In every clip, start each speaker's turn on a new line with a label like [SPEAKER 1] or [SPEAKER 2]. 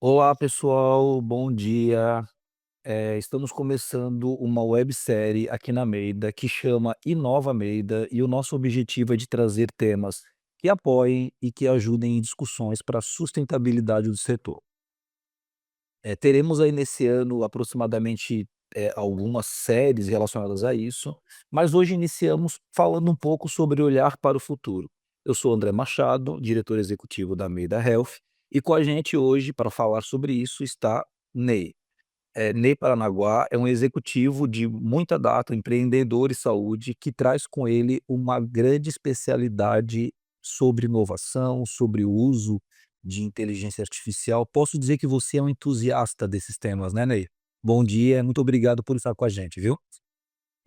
[SPEAKER 1] Olá pessoal, bom dia. Estamos começando uma websérie aqui na Meida que chama Inova Meida e o nosso objetivo é de trazer temas que apoiem e que ajudem em discussões para a sustentabilidade do setor. Teremos aí nesse ano aproximadamente algumas séries relacionadas a isso, mas hoje iniciamos falando um pouco sobre olhar para o futuro. Eu sou André Machado, diretor executivo da Meida Health, e com a gente hoje para falar sobre isso está Ney. Ney Paranaguá é um executivo de muita data, empreendedor e saúde, que traz com ele uma grande especialidade sobre inovação, sobre o uso de inteligência artificial. Posso dizer que você é um entusiasta desses temas, né, Ney? Bom dia, muito obrigado por estar com a gente, viu?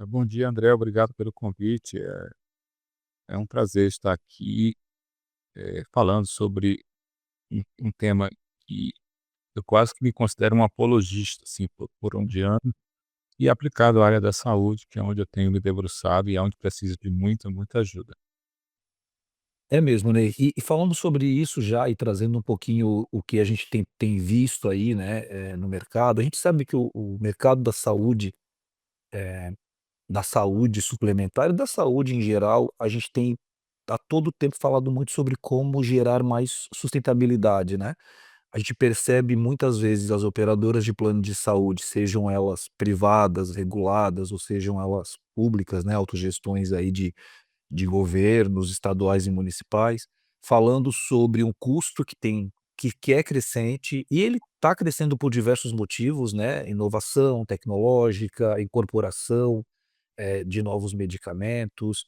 [SPEAKER 2] Bom dia, André. Obrigado pelo convite. É um prazer estar aqui, falando sobre um tema que eu quase que me considero um apologista, assim, por onde ando, e aplicado à área da saúde, que é onde eu tenho me debruçado e é onde preciso de muita, muita ajuda.
[SPEAKER 1] É mesmo, Ney. E falando sobre isso já e trazendo um pouquinho o que a gente tem visto aí, né, no mercado, a gente sabe que o mercado da saúde suplementar e da saúde em geral, a gente tem a todo tempo falado muito sobre como gerar mais sustentabilidade, né. A gente percebe muitas vezes as operadoras de plano de saúde, sejam elas privadas, reguladas ou sejam elas públicas, né, autogestões aí de governos estaduais e municipais, falando sobre um custo que tem que é crescente e ele está crescendo por diversos motivos, né, inovação tecnológica, incorporação de novos medicamentos.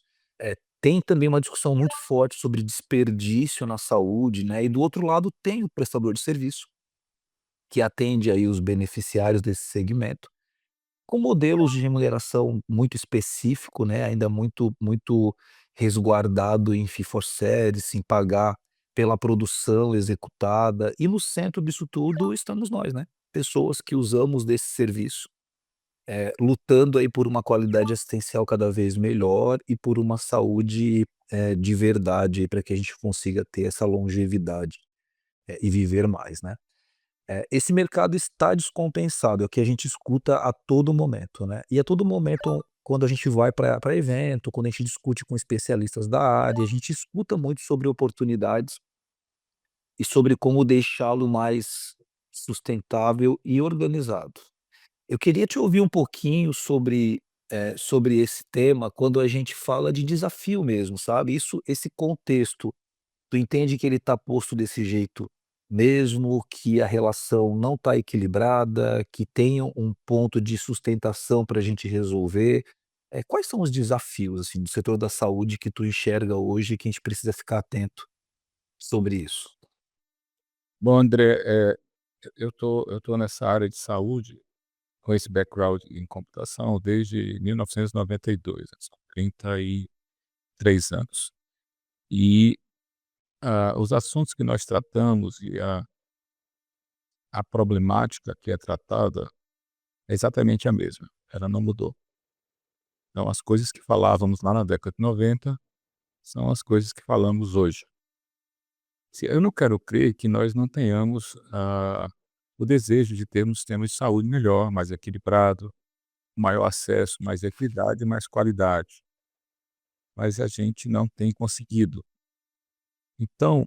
[SPEAKER 1] Tem também uma discussão muito forte sobre desperdício na saúde, né, e do outro lado tem o prestador de serviço, que atende aí os beneficiários desse segmento, com modelos de remuneração muito específico, né, ainda muito resguardado em fee for service, em pagar pela produção executada, e no centro disso tudo estamos nós, né, pessoas que usamos desse serviço lutando aí por uma qualidade assistencial cada vez melhor e por uma saúde, de verdade para que a gente consiga ter essa longevidade, e viver mais, né. Esse mercado está descompensado, é o que a gente escuta a todo momento, né. E a todo momento quando a gente vai para evento, quando a gente discute com especialistas da área, a gente escuta muito sobre oportunidades e sobre como deixá-lo mais sustentável e organizado. Eu queria te ouvir um pouquinho sobre esse tema, quando a gente fala de desafio mesmo, sabe. Esse contexto, tu entende que ele está posto desse jeito mesmo, que a relação não está equilibrada, que tem um ponto de sustentação para a gente resolver? Quais são os desafios, assim, do setor da saúde que tu enxerga hoje que a gente precisa ficar atento sobre isso?
[SPEAKER 2] Bom, André, eu tô nessa área de saúde, com esse background em computação, desde 1992, são 33 anos. E os assuntos que nós tratamos e a problemática que é tratada é exatamente a mesma, ela não mudou. Então as coisas que falávamos lá na década de 90 são as coisas que falamos hoje. Se eu não quero crer que nós não tenhamos, o desejo de termos um sistema de saúde melhor, mais equilibrado, maior acesso, mais equidade e mais qualidade, mas a gente não tem conseguido. Então,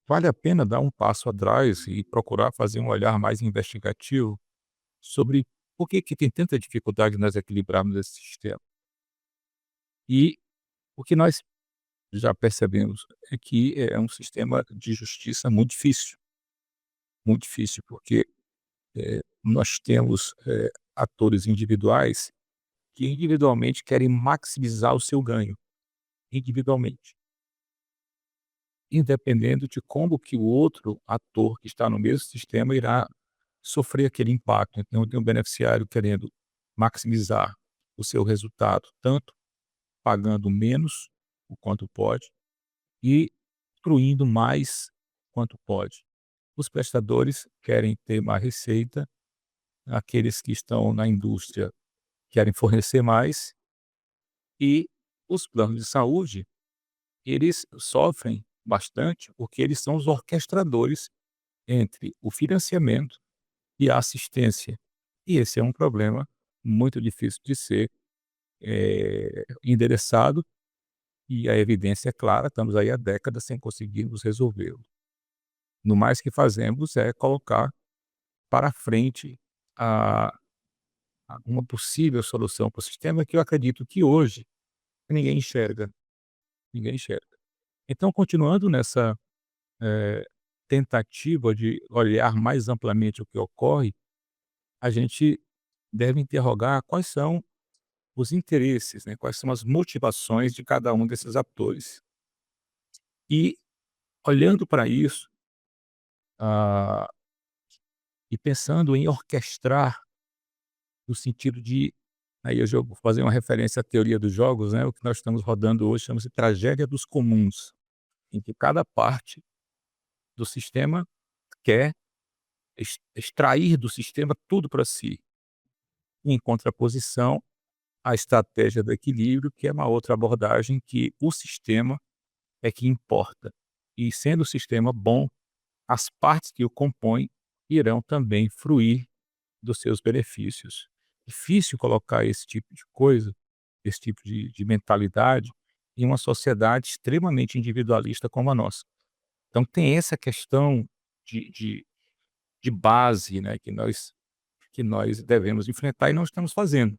[SPEAKER 2] vale a pena dar um passo atrás e procurar fazer um olhar mais investigativo sobre por que que tem tanta dificuldade nós equilibrarmos esse sistema. E o que nós já percebemos é que é um sistema de justiça muito difícil, porque nós temos atores individuais que individualmente querem maximizar o seu ganho, individualmente, independendo de como que o outro ator que está no mesmo sistema irá sofrer aquele impacto. Então, tem um beneficiário querendo maximizar o seu resultado, tanto pagando menos o quanto pode e fruindo mais quanto pode. Os prestadores querem ter mais receita, aqueles que estão na indústria querem fornecer mais e os planos de saúde, eles sofrem bastante porque eles são os orquestradores entre o financiamento e a assistência. E esse é um problema muito difícil de ser, endereçado, e a evidência é clara, estamos aí há décadas sem conseguirmos resolvê-lo. No mais que fazemos é colocar para frente a uma possível solução para o sistema que eu acredito que hoje ninguém enxerga, ninguém enxerga. Então, continuando nessa, eh, tentativa de olhar mais amplamente o que ocorre, a gente deve interrogar quais são os interesses, né, quais são as motivações de cada um desses atores. E olhando para isso, ah, e pensando em orquestrar no sentido de, aí eu já vou fazer uma referência à teoria dos jogos, né, o que nós estamos rodando hoje chama-se tragédia dos comuns, em que cada parte do sistema quer extrair do sistema tudo para si, em contraposição à estratégia do equilíbrio, que é uma outra abordagem que o sistema é que importa. E sendo o sistema bom, as partes que o compõem irão também fruir dos seus benefícios. Difícil colocar esse tipo de coisa, esse tipo de mentalidade em uma sociedade extremamente individualista como a nossa. Então tem essa questão de, de, de base, né, que nós devemos enfrentar e não estamos fazendo.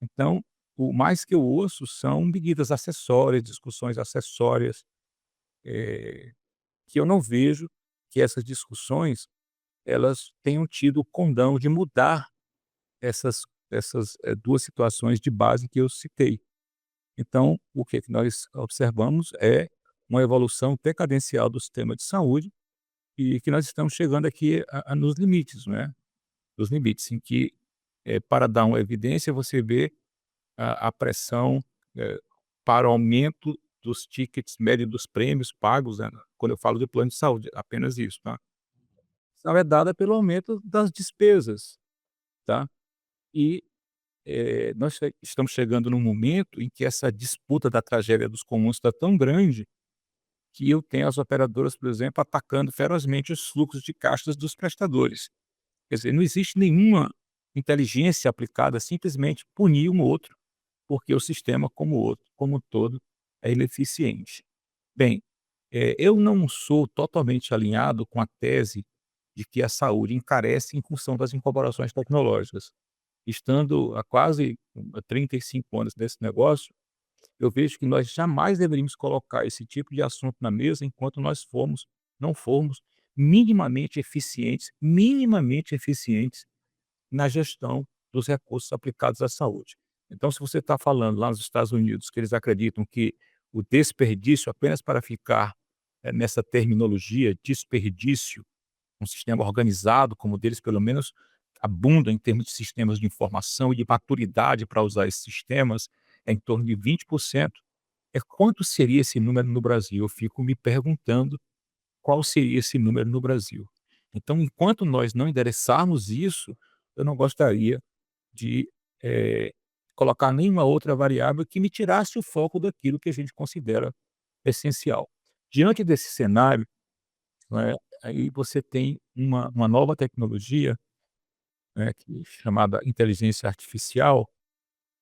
[SPEAKER 2] Então, o mais que eu ouço são medidas acessórias, discussões acessórias, que eu não vejo que essas discussões elas tenham tido o condão de mudar essas 2 situações de base que eu citei. Então, o que nós observamos é uma evolução decadencial do sistema de saúde e que nós estamos chegando aqui nos limites, né, nos limites em que, para dar uma evidência, você vê a pressão, eh, para o aumento dos tickets médio dos prêmios pagos, né, quando eu falo de plano de saúde, apenas isso, tá. Então é dada pelo aumento das despesas, tá. E nós estamos chegando num momento em que essa disputa da tragédia dos comuns está tão grande, que eu tenho as operadoras, por exemplo, atacando ferozmente os fluxos de caixas dos prestadores. Quer dizer, não existe nenhuma inteligência aplicada, simplesmente punir um outro, porque o sistema como o outro, como um todo, é ineficiente. Bem, eu não sou totalmente alinhado com a tese de que a saúde encarece em função das incorporações tecnológicas. Estando há quase 35 anos nesse negócio, eu vejo que nós jamais deveríamos colocar esse tipo de assunto na mesa enquanto nós não formos minimamente eficientes na gestão dos recursos aplicados à saúde. Então, se você está falando lá nos Estados Unidos que eles acreditam que o desperdício, apenas para ficar nessa terminologia, desperdício, um sistema organizado como o deles, pelo menos abunda em termos de sistemas de informação e de maturidade para usar esses sistemas, é em torno de 20%. Quanto seria esse número no Brasil? Eu fico me perguntando qual seria esse número no Brasil. Então, enquanto nós não endereçarmos isso, eu não gostaria de colocar nenhuma outra variável que me tirasse o foco daquilo que a gente considera essencial. Diante desse cenário, né, aí você tem uma nova tecnologia, né, chamada inteligência artificial,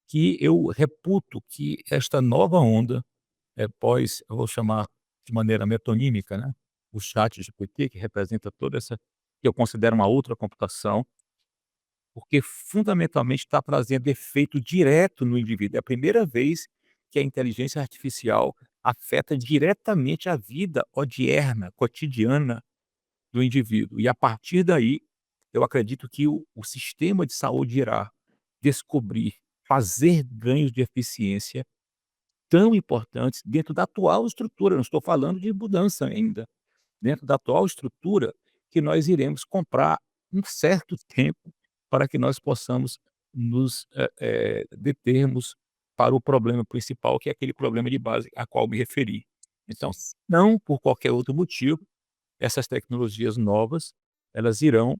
[SPEAKER 2] que eu reputo que esta nova onda, pós, eu vou chamar de maneira metonímica, né, o chat GPT, que representa toda essa, que eu considero uma outra computação, porque fundamentalmente está trazendo efeito direto no indivíduo. É a primeira vez que a inteligência artificial afeta diretamente a vida odierna, cotidiana do indivíduo. E a partir daí, eu acredito que o sistema de saúde irá descobrir, fazer ganhos de eficiência tão importantes dentro da atual estrutura, não estou falando de mudança ainda, dentro da atual estrutura, que nós iremos comprar um certo tempo para que nós possamos nos determos para o problema principal, que é aquele problema de base a qual me referi. Então, não por qualquer outro motivo, essas tecnologias novas, elas irão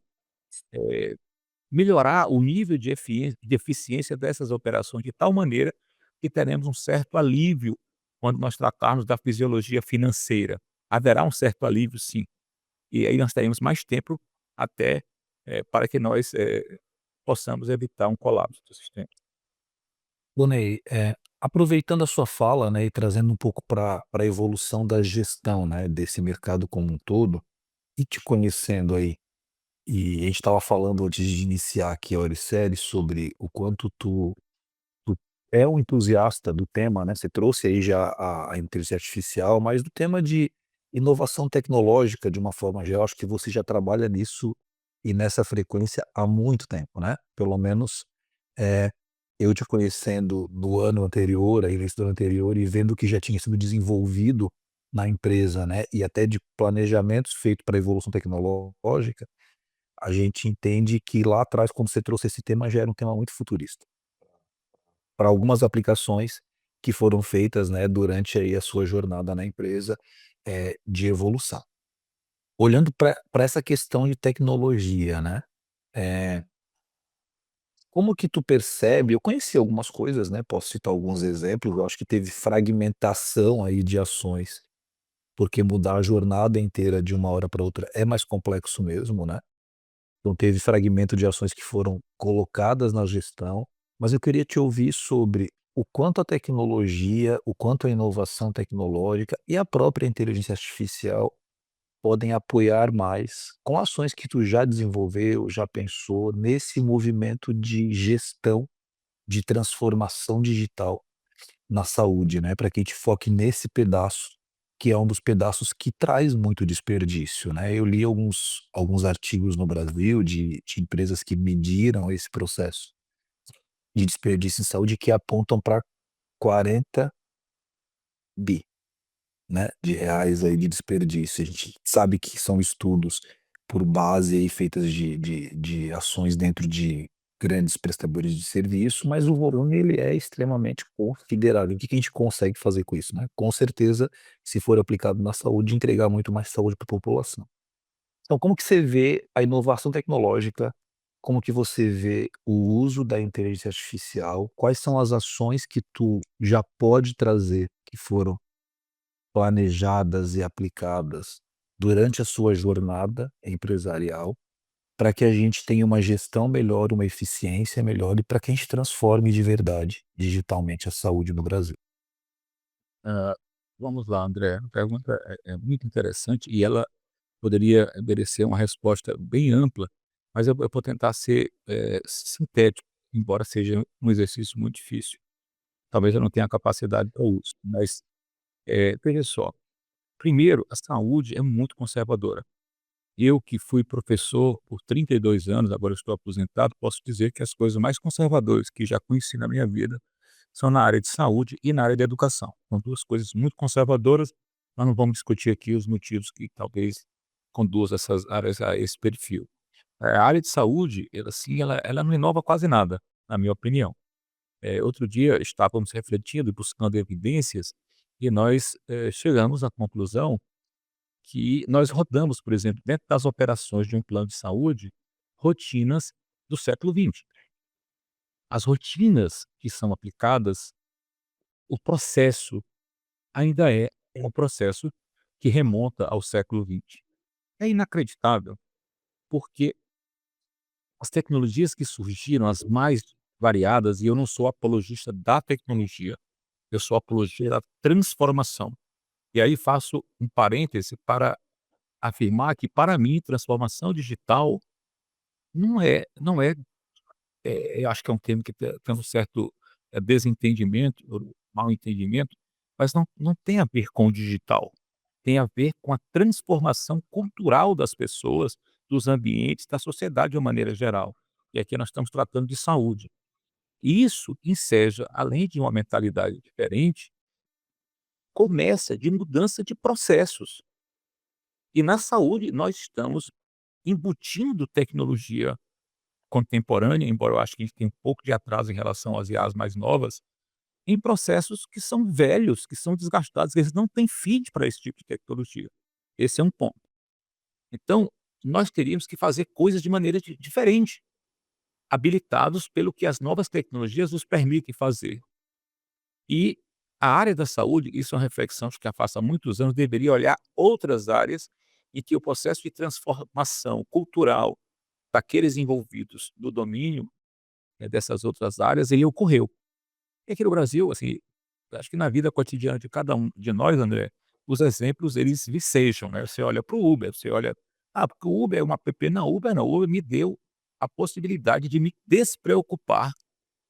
[SPEAKER 2] melhorar o nível de eficiência dessas operações de tal maneira que teremos um certo alívio quando nós tratarmos da fisiologia financeira. Haverá um certo alívio, sim. E aí nós teremos mais tempo até, para que nós, possamos evitar um colapso do sistema.
[SPEAKER 1] Bonei, aproveitando a sua fala, né, e trazendo um pouco para a evolução da gestão, né, desse mercado como um todo, e te conhecendo aí, e a gente estava falando antes de iniciar aqui a websérie sobre o quanto tu é um entusiasta do tema, né, você trouxe aí já a inteligência artificial, mas do tema de inovação tecnológica de uma forma geral, acho que você já trabalha nisso e nessa frequência há muito tempo, né, pelo menos, eh, eu te conhecendo no ano anterior, aí início do ano anterior e vendo que já tinha sido desenvolvido na empresa, né, e até de planejamentos feito para a evolução tecnológica, a gente entende que lá atrás quando você trouxe esse tema já era um tema muito futurista para algumas aplicações que foram feitas, né, durante aí a sua jornada na empresa, de evolução. Olhando para essa questão de tecnologia, né, eh, como que tu percebe eu conheci algumas coisas, né, posso citar alguns exemplos, eu acho que teve fragmentação aí de ações, porque mudar a jornada inteira de uma hora para outra é mais complexo mesmo, né. Então teve fragmento de ações que foram colocadas na gestão, mas eu queria te ouvir sobre o quanto a tecnologia, o quanto a inovação tecnológica e a própria inteligência artificial podem apoiar mais com ações que tu já desenvolveu, já pensou nesse movimento de gestão, de transformação digital na saúde, né, para que a gente foque nesse pedaço, que é um dos pedaços que traz muito desperdício, né. Eu li alguns artigos no Brasil de empresas que mediram esse processo de desperdício em saúde que apontam para 40 bi, né, de reais aí de desperdício. A gente sabe que são estudos por base aí feitas de ações dentro de grandes prestadores de serviço, mas o volume ele é extremamente considerável. O que que a gente consegue fazer com isso, né? Com certeza, se for aplicado na saúde, entregar muito mais saúde para a população. Então como que você vê a inovação tecnológica, como que você vê o uso da inteligência artificial, quais são as ações que tu já pode trazer, que foram planejadas e aplicadas durante a sua jornada empresarial, para que a gente tenha uma gestão melhor, uma eficiência melhor e para que a gente transforme de verdade, digitalmente, a saúde no Brasil.
[SPEAKER 2] Hã, vamos lá, André, a pergunta é muito interessante e ela poderia merecer uma resposta bem ampla, mas eu vou tentar ser, sintético, embora seja um exercício muito difícil. Talvez eu não tenha capacidade para isso, mas, veja só, primeiro, a saúde é muito conservadora. Eu que fui professor por 32 anos, agora eu estou aposentado, posso dizer que as coisas mais conservadoras que já conheci na minha vida são na área de saúde e na área da educação. São 2 coisas muito conservadoras, nós não vamos discutir aqui os motivos que talvez conduzam essas áreas a esse perfil. A área de saúde, ela assim, ela não inova quase nada, na minha opinião. Outro dia estávamos refletindo e buscando evidências e nós, chegamos à conclusão que nós rodamos, por exemplo, dentro das operações de um plano de saúde, rotinas do século XX. As rotinas que são aplicadas, o processo ainda é um processo que remonta ao século XX. É inacreditável, porque as tecnologias que surgiram, as mais variadas, e eu não sou apologista da tecnologia, eu sou apologista da transformação. E aí faço um parêntese para afirmar que, para mim, transformação digital não é, eu acho que é um termo que tem um certo, desentendimento, ou mal entendimento, mas não tem a ver com o digital, tem a ver com a transformação cultural das pessoas, dos ambientes, da sociedade de uma maneira geral. E aqui nós estamos tratando de saúde. E isso enseja, além de uma mentalidade diferente, começa de mudança de processos. E na saúde nós estamos embutindo tecnologia contemporânea, embora eu acho que a gente tem um pouco de atraso em relação às IAs mais novas, em processos que são velhos, que são desgastados, eles não têm feed para esse tipo de tecnologia. Esse é um ponto. Então, nós teríamos que fazer coisas de maneira diferente, habilitados pelo que as novas tecnologias nos permitem fazer. E a área da saúde, isso é uma reflexão que já faço há muitos anos, deveria olhar outras áreas em que o processo de transformação cultural daqueles envolvidos no domínio, dessas outras áreas, ele ocorreu. E aqui no Brasil, assim, acho que na vida cotidiana de cada um de nós, André, os exemplos eles vicejam, né. Você olha para o Uber, você olha: "Ah, porque o Uber é uma app", não, Uber não, Uber me deu a possibilidade de me despreocupar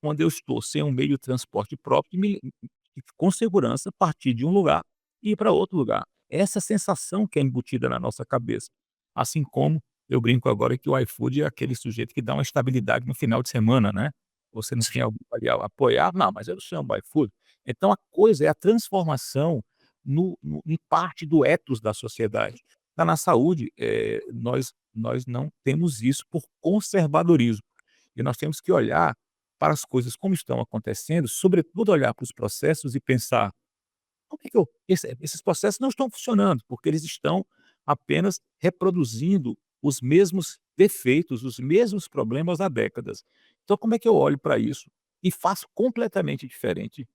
[SPEAKER 2] quando eu estou sem um meio de transporte próprio e com segurança partir de um lugar e ir para outro lugar. Essa sensação que é embutida na nossa cabeça. Assim como eu brinco agora que o iFood é aquele sujeito que dá uma estabilidade no final de semana, né. Você não tem alguém para lhe apoiar, não, mas eu chamo o iFood. Então a coisa é a transformação em parte do ethos da sociedade. Na saúde, nós não temos isso por conservadorismo, e nós temos que olhar para as coisas como estão acontecendo, sobretudo olhar para os processos e pensar: como é que esses processos não estão funcionando, porque eles estão apenas reproduzindo os mesmos defeitos, os mesmos problemas há décadas. Então como é que eu olho para isso e faço completamente diferente,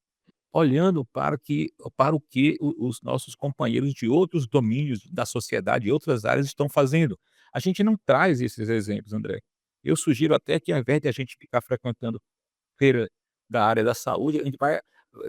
[SPEAKER 2] olhando para o que os nossos companheiros de outros domínios da sociedade e outras áreas estão fazendo. A gente não traz esses exemplos, André. Eu sugiro até que, ao invés de a gente ficar frequentando feira da área da saúde, a gente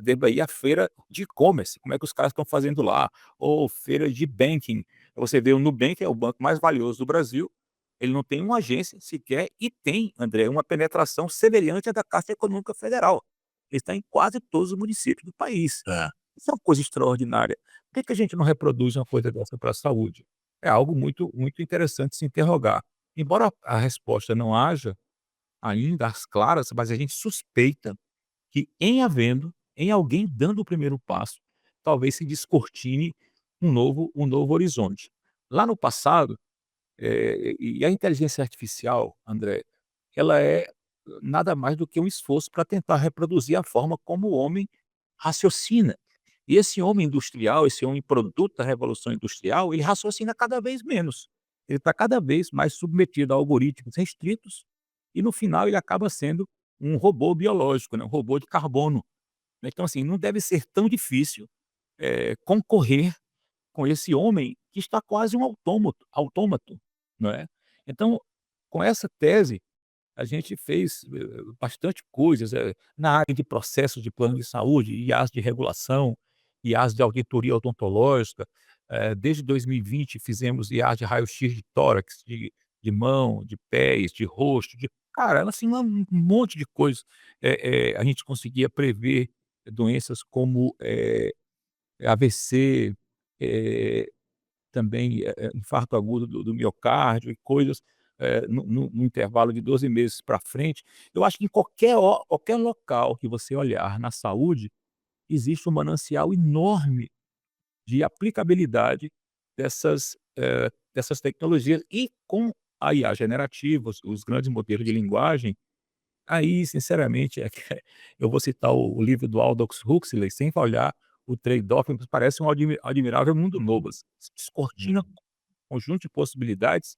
[SPEAKER 2] deva ir à feira de e-commerce, como é que os caras estão fazendo lá, ou feira de banking. Você vê o Nubank é o banco mais valioso do Brasil, ele não tem uma agência sequer e tem, André, uma penetração semelhante à da Caixa Econômica Federal. Ele está em quase todos os municípios do país.
[SPEAKER 1] É.
[SPEAKER 2] Isso é uma coisa extraordinária. Por que que a gente não reproduz uma coisa dessa para a saúde? É algo muito interessante se interrogar. Embora a resposta não haja ainda as claras, mas a gente suspeita que em alguém dando o primeiro passo, talvez se descortine um novo horizonte. Lá no passado, e a inteligência artificial, André, ela é nada mais do que um esforço para tentar reproduzir a forma como o homem raciocina. E esse homem industrial, esse homem produto da revolução industrial, ele raciocina cada vez menos. Ele está cada vez mais submetido a algoritmos restritos e no final ele acaba sendo um robô biológico, né, um robô de carbono. Então, assim, não deve ser tão difícil, concorrer com esse homem que está quase um autômato, não é. Então, com essa tese, a gente fez, bastante coisas, na área de processos de plano de saúde, IAs de regulação, IAs de auditoria odontológica, desde 2020 fizemos IAs de raio-x de tórax, de mão, de pés, de rosto, cara, assim, um monte de coisas. A gente conseguia prever doenças como, AVC, eh também, infarto agudo do miocárdio e coisas, no intervalo de 12 meses para frente. Eu acho que em qualquer local que você olhar na saúde, existe um manancial enorme de aplicabilidade dessas tecnologias e com a IA generativa, os grandes modelos de linguagem, aí sinceramente eu vou citar o livro do Aldous Huxley, sem olhar o trade-off, parece um admirável mundo novo, assim, se descortina
[SPEAKER 1] Uhum.
[SPEAKER 2] conjunto de possibilidades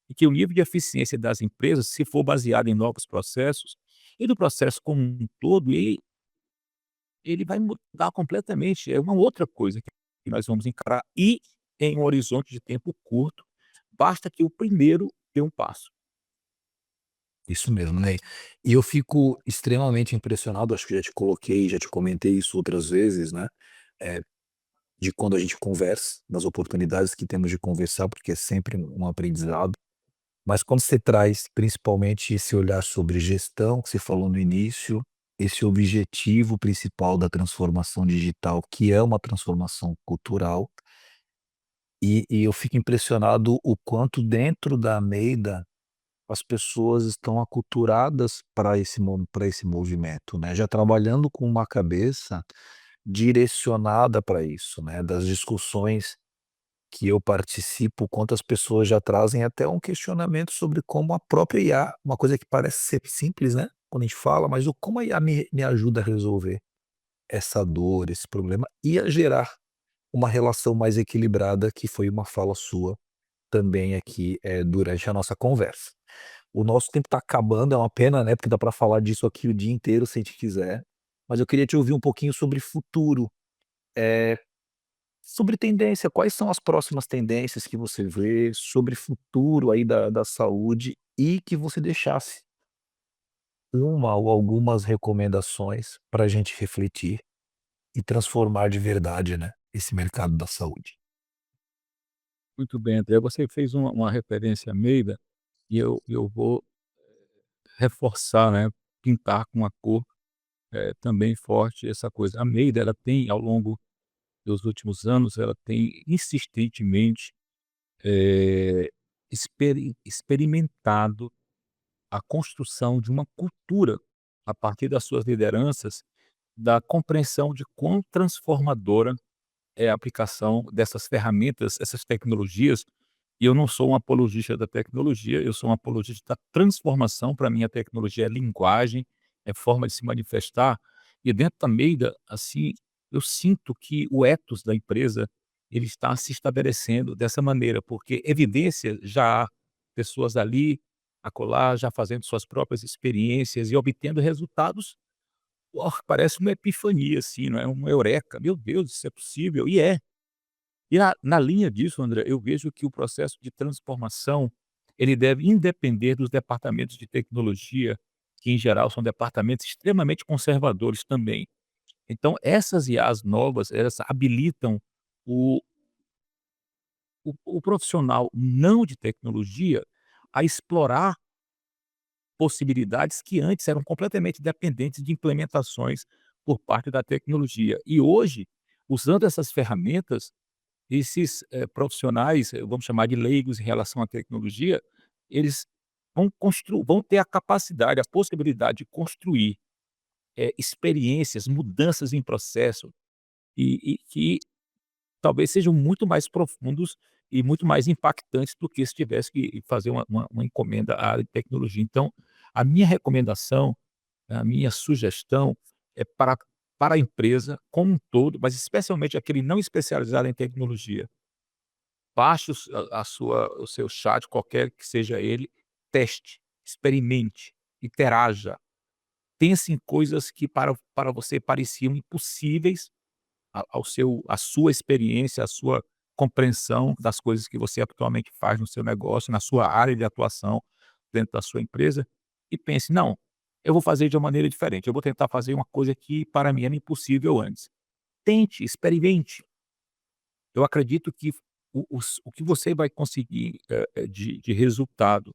[SPEAKER 2] e que o nível de eficiência das empresas, se for baseado em novos processos e do processo como um todo, ele vai mudar completamente, é uma outra coisa que nós vamos encarar e em um horizonte de tempo curto, basta que o primeiro dê um passo.
[SPEAKER 1] Isso mesmo, né. E eu fico extremamente impressionado, acho que já te coloquei, já te comentei isso outras vezes, né, eh, de quando a gente conversa, das oportunidades que temos de conversar, porque é sempre um aprendizado. Mas quando você traz principalmente esse olhar sobre gestão, que você falou no início, esse objetivo principal da transformação digital, que é uma transformação cultural, e eu fico impressionado o quanto dentro da Almeida as pessoas estão aculturadas para esse movimento, né, já trabalhando com uma cabeça direcionada para isso, né, das discussões que eu participo, quantas pessoas já trazem até um questionamento sobre como a própria IA, uma coisa que parece ser simples, né, quando a gente fala, mas o como a IA me ajuda a resolver essa dor, esse problema e a gerar uma relação mais equilibrada, que foi uma fala sua também aqui, durante a nossa conversa. O nosso tempo está acabando, é uma pena, né, porque dá para falar disso aqui o dia inteiro se a gente quiser, mas eu queria te ouvir um pouquinho sobre futuro. Sobre tendência, quais são as próximas tendências que você vê sobre futuro aí da saúde e que você deixasse uma ou algumas recomendações para a gente refletir e transformar de verdade, né, esse mercado da saúde.
[SPEAKER 2] Muito bem, André, você fez uma referência à Meida, e eu vou reforçar, né, pintar com uma cor, também forte essa coisa. A Meida, ela tem, ao longo dos últimos anos, ela tem insistentemente, eh, experimentado a construção de uma cultura, a partir das suas lideranças, da compreensão de quão transformadora é a aplicação dessas ferramentas, essas tecnologias, e eu não sou um apologista da tecnologia, eu sou um apologista da transformação. Para mim a tecnologia é linguagem, é forma de se manifestar, e dentro da Meida, assim, eu sinto que o ethos da empresa, ele está se estabelecendo dessa maneira, porque evidência já há, pessoas ali, acolá, já fazendo suas próprias experiências e obtendo resultados. Parece uma epifania, assim, não é, uma eureka, "Meu Deus, isso é possível", e é. E na linha disso, André, eu vejo que o processo de transformação, ele deve independer dos departamentos de tecnologia, que em geral são departamentos extremamente conservadores também. Então essas IAs novas, elas habilitam o o profissional não de tecnologia a explorar possibilidades que antes eram completamente dependentes de implementações por parte da tecnologia. E hoje, usando essas ferramentas, esses, profissionais, vamos chamar de leigos em relação à tecnologia, eles vão ter a capacidade, a possibilidade de construir, experiências, mudanças em processo, e que talvez sejam muito mais profundos e muito mais impactantes do que se tivesse que fazer uma encomenda à área de tecnologia. Então, a minha recomendação, a minha sugestão é para a empresa como um todo, mas especialmente aquele não especializado em tecnologia. Baixe o seu chat, qualquer que seja ele, teste, experimente, interaja, pense em coisas que para você pareciam impossíveis, ao seu à sua experiência, à sua compreensão das coisas que você atualmente faz no seu negócio, na sua área de atuação dentro da sua empresa, e pense: "Não, eu vou fazer de uma maneira diferente, eu vou tentar fazer uma coisa que para mim era impossível antes". Tente, experimente. Eu acredito que o que você vai conseguir, de resultado,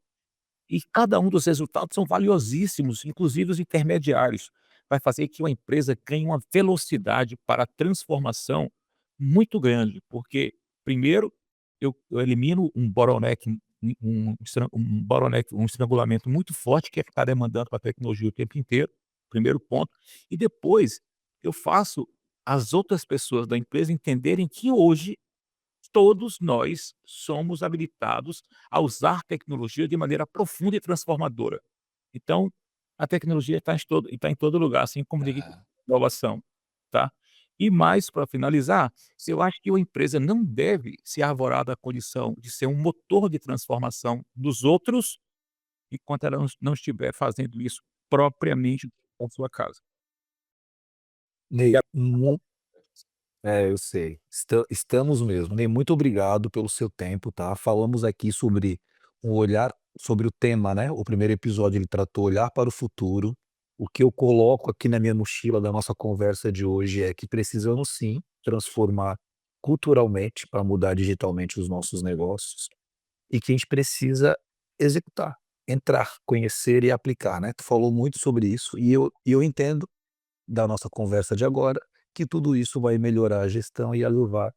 [SPEAKER 2] e cada um dos resultados são valiosíssimos, inclusive os intermediários. Vai fazer que uma empresa ganhe uma velocidade para a transformação muito grande, porque, primeiro, eu elimino um bottleneck, um estrangulamento muito forte que está demandando para a tecnologia o tempo inteiro, primeiro ponto. E depois, eu faço as outras pessoas da empresa entenderem que hoje todos nós somos habilitados a usar tecnologia de maneira profunda e transformadora. Então, a tecnologia está em todo lugar, assim como digital
[SPEAKER 1] É.
[SPEAKER 2] inovação, tá. E mais para finalizar, eu acho que uma empresa não deve se arvorar da condição de ser um motor de transformação dos outros, enquanto ela não estiver fazendo isso propriamente com sua casa. E
[SPEAKER 1] Ney,
[SPEAKER 2] a
[SPEAKER 1] é, eu sei. Estamos mesmo. Ney, muito obrigado pelo seu tempo, tá? Falamos aqui sobre um olhar sobre o tema, né? O primeiro episódio ele tratou olhar para o futuro. O que eu coloco aqui na minha mochila da nossa conversa de hoje é que precisamos sim transformar culturalmente para mudar digitalmente os nossos negócios e que a gente precisa executar, entrar, conhecer e aplicar, né? Tu falou muito sobre isso e eu entendo da nossa conversa de agora, que tudo isso vai melhorar a gestão e a levar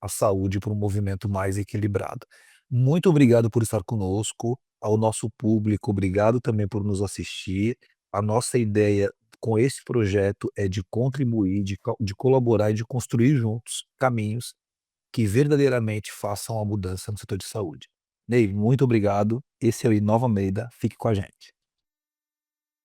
[SPEAKER 1] a saúde para um movimento mais equilibrado. Muito obrigado por estar conosco, ao nosso público, obrigado também por nos assistir. A nossa ideia com esse projeto é de contribuir, de colaborar e de construir juntos caminhos que verdadeiramente façam a mudança no setor de saúde. Ney, muito obrigado. Esse é o Inova Meida. Fique com a gente.